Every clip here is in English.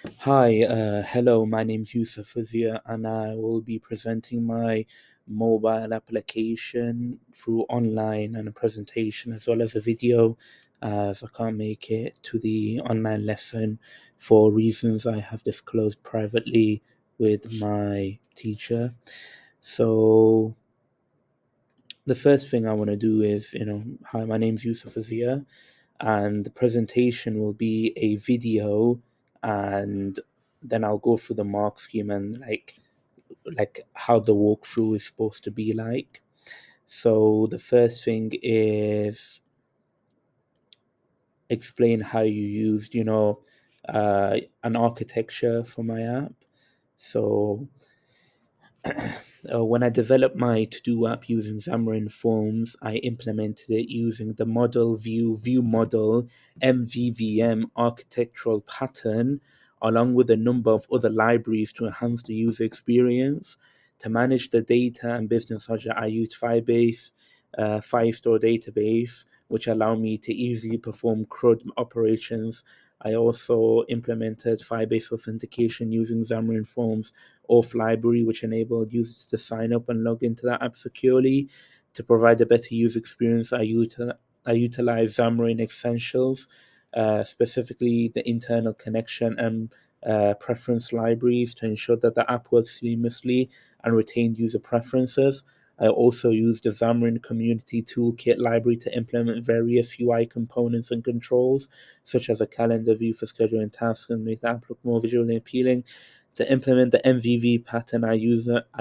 Hi, hello, my name's Yusuf Azia, and I will be presenting my mobile application through online and a presentation as well as a video, as I can't make it to the online lesson for reasons I have disclosed privately with my teacher. So, the first thing I want to do is, hi, my name's Yusuf Azia, and the presentation will be a video, and then I'll go through the mark scheme and like how the walkthrough is supposed to be like. So the first thing is explain how you used, an architecture for my app. So when I developed my to-do app using Xamarin Forms, I implemented it using the model view model MVVM architectural pattern, along with a number of other libraries to enhance the user experience. To manage the data and business logic, I used Firebase, Firestore database, which allow me to easily perform CRUD operations. I also implemented Firebase authentication using Xamarin Forms Auth library, which enabled users to sign up and log into that app securely. To provide a better user experience, I utilize Xamarin Essentials, specifically the internal connection and preference libraries to ensure that the app works seamlessly and retain user preferences. I also use the Xamarin Community Toolkit library to implement various UI components and controls, such as a calendar view for scheduling tasks and make the app look more visually appealing. To implement the MVV pattern, I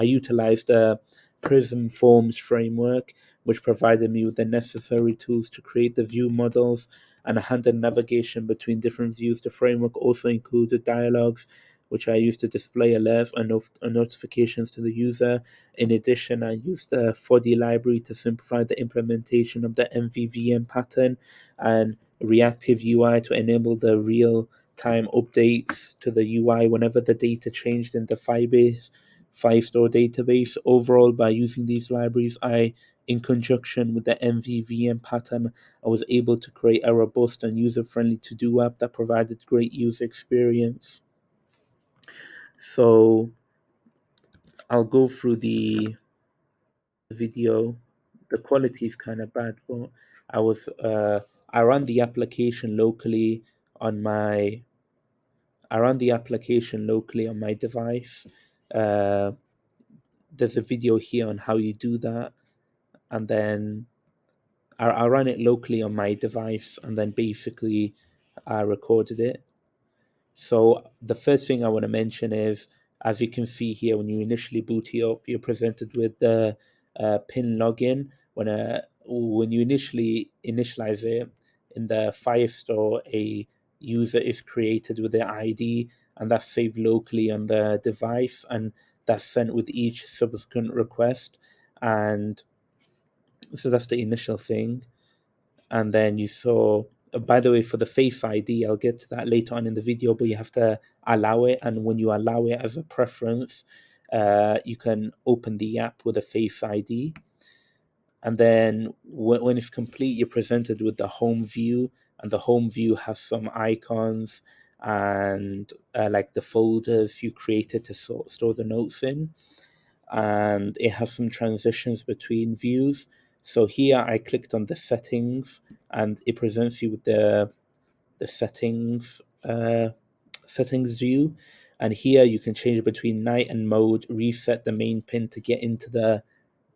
utilized the Prism Forms framework, which provided me with the necessary tools to create the view models and handle navigation between different views. The framework also included dialogues, which I used to display alerts and notifications to the user. In addition, I used the 4D library to simplify the implementation of the MVVM pattern and reactive UI to enable the real time updates to the UI whenever the data changed in the Firebase Firestore database. Overall, by using these libraries, in conjunction with the MVVM pattern, I was able to create a robust and user-friendly to-do app that provided great user experience. So I'll go through the video. The quality is kind of bad, but I was I ran the application locally on my device. Uh, there's a video here on how you do that, and then I ran it locally on my device, and then basically I recorded it. So the first thing I want to mention is, as you can see here, when you initially boot it up, you're presented with the pin login. When you initially initialize it in the Firestore, a user is created with their ID, and that's saved locally on the device, and that's sent with each subsequent request. And so that's the initial thing. And then you saw, by the way, for the Face ID, I'll get to that later on in the video, but you have to allow it. And when you allow it as a preference, you can open the app with a Face ID. And then when it's complete, you're presented with the home view, and the home view has some icons and like the folders you created to store the notes in, and it has some transitions between views. So here I clicked on the settings, and it presents you with the settings view. And here you can change between night and mode, reset the main pin to get into the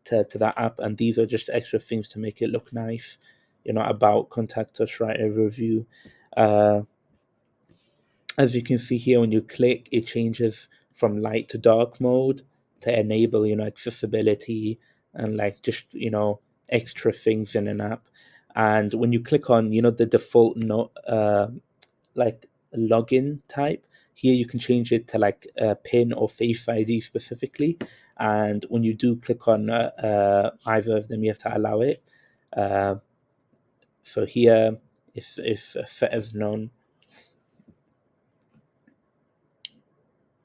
to that app, and these are just extra things to make it look nice. About, contact us, write a review. Uh, as you can see here, when you click, it changes from light to dark mode to enable, accessibility and like just, extra things in an app. And when you click on, the default like login type, here you can change it to like a pin or face ID specifically. And when you do click on either of them, you have to allow it. Uh, so here it's set as none.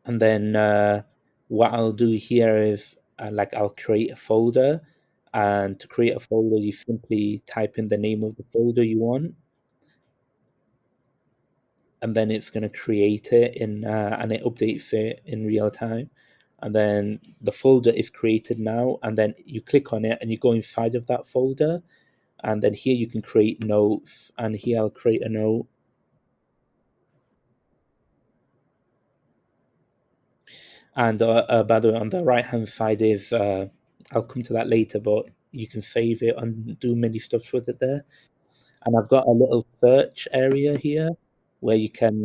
And then what I'll do here is I'll create a folder, and to create a folder you simply type in the name of the folder you want. and then it's going to create it in and it updates it in real time. And then the folder is created now, and then you click on it and you go inside of that folder, and then here you can create notes, and here I'll create a note. And by the way, on the right hand side is I'll come to that later, but you can save it and do many stuff with it there. And I've got a little search area here where you can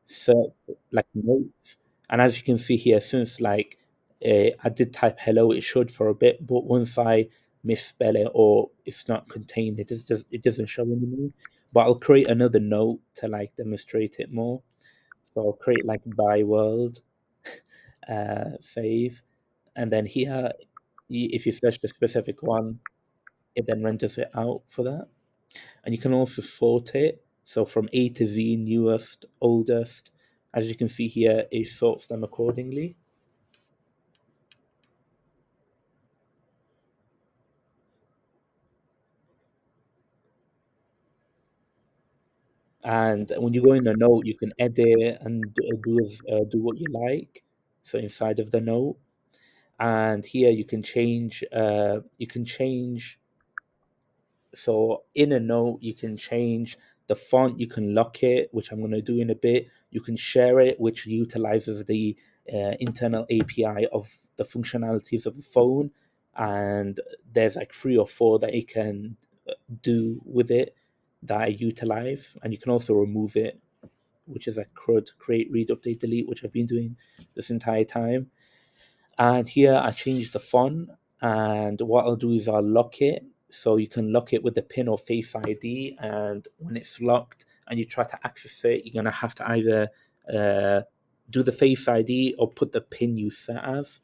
search like notes. And as you can see here, since like I did type hello, it showed for a bit, but once I misspell it or it's not contained, it doesn't show anymore. But I'll create another note to like demonstrate it more. So I'll create like by world, save, and then here, if you search the specific one, it then renders it out for that. And you can also sort it. So from A to Z, newest, oldest. As you can see here, it sorts them accordingly. And when you go in a note, you can edit and do what you like. So inside of the note, and here you can change. So in a note, you can change the font, you can lock it, which I'm going to do in a bit. You can share it, which utilizes the internal API of the functionalities of a phone. And there's like three or four that you can do with it that I utilize. And you can also remove it, which is like CRUD, create, read, update, delete, which I've been doing this entire time. And here I change the font, and what I'll do is I'll lock it. So you can lock it with the pin or face ID, and when it's locked and you try to access it, you're gonna have to either uh, do the face ID or put the pin you set as.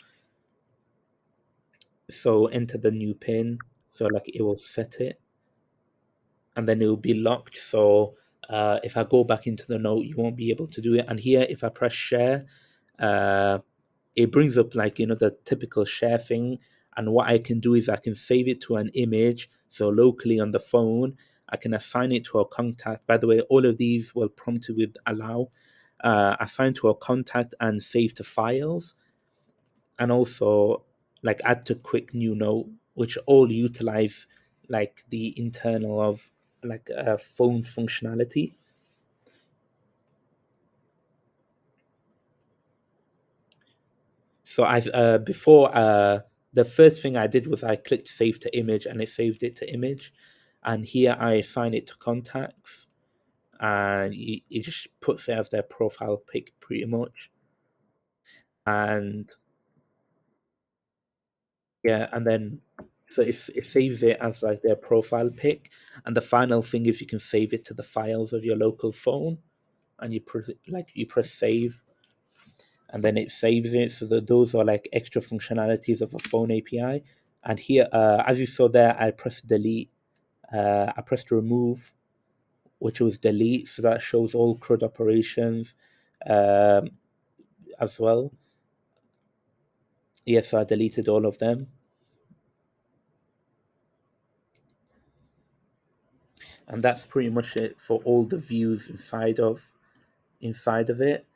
So enter the new pin, so like it will set it, and then it will be locked. So if I go back into the note, you won't be able to do it. And here, if I press share, uh, it brings up like the typical share thing. And what I can do is I can save it to an image, so locally on the phone. I can assign it to a contact. By the way, all of these will prompt you with allow. Assign to a contact and save to files, and also like add to quick new note, which all utilize like the internal of like a phone's functionality. So I before the first thing I did was I clicked save to image, and it saved it to image, and here I assign it to contacts, and it just puts it as their profile pic pretty much. And yeah, and then so it saves it as like their profile pic, and the final thing is you can save it to the files of your local phone, and you press save, and then it saves it. So that those are like extra functionalities of a phone API. And here, as you saw there, I pressed delete. I pressed remove, which was delete. So that shows all CRUD operations um, as well. Yes, so I deleted all of them, and that's pretty much it for all the views inside of it.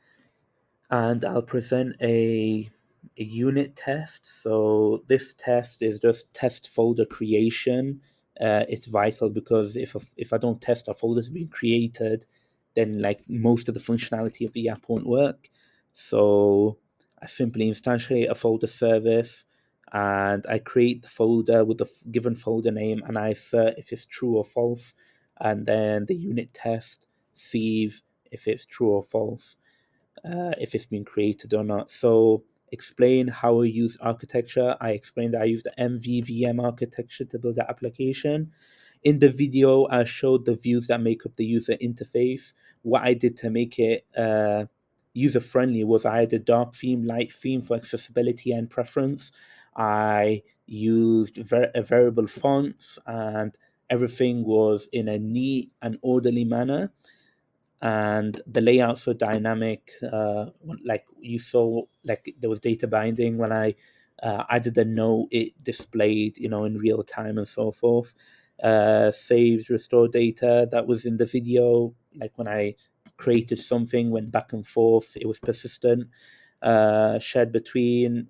And I'll present a unit test. So this test is just test folder creation. It's vital because if I don't test a folder's been created, then like most of the functionality of the app won't work. So I simply instantiate a folder service, and I create the folder with the given folder name, and I assert if it's true or false, and then the unit test sees if it's true or false, if it's been created or not. So explain how I use architecture. I explained I used the MVVM architecture to build the application. In the video, I showed the views that make up the user interface. What I did to make it user friendly was I had a dark theme, light theme for accessibility and preference. I used variable fonts, and everything was in a neat and orderly manner, and the layouts were dynamic. Like you saw, like there was data binding when I added a note, it displayed in real time and so forth. Saved, restore data, that was in the video, like when I created something, went back and forth. It was persistent. Shared between,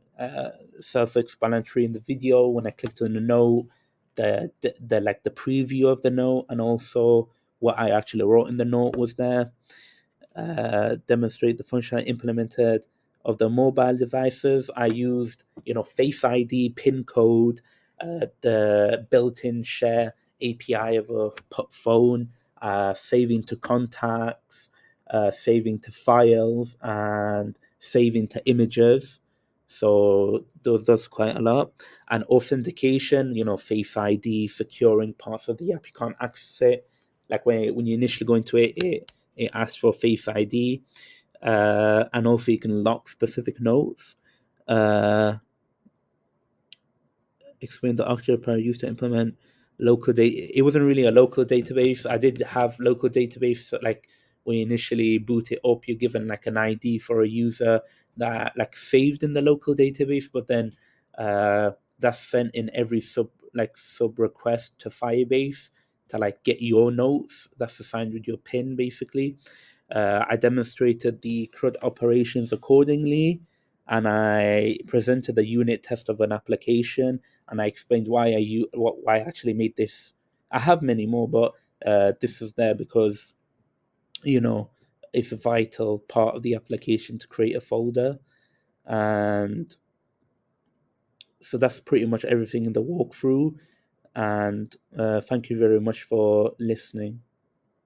self-explanatory in the video. When I clicked on the note, the like the preview of the note, and also what I actually wrote in the note was there. Demonstrate the function I implemented of the mobile devices. I used, Face ID, PIN code, the built-in share API of a phone, saving to contacts, saving to files, and saving to images. So those does quite a lot. And authentication, Face ID, securing parts of the app. You can't access it. Like when you initially go into it asks for Face ID, and also you can lock specific notes. Explain the architecture used to implement local data. It wasn't really a local database. I did have local database. Like when you initially boot it up, you're given like an ID for a user that like saved in the local database, but then that's sent in every sub request to Firebase to like get your notes that's assigned with your PIN basically. I demonstrated the CRUD operations accordingly, and I presented the unit test of an application, and I explained why I actually made this. I have many more, but this is there because you know it's a vital part of the application to create a folder, and so that's pretty much everything in the walkthrough. And thank you very much for listening.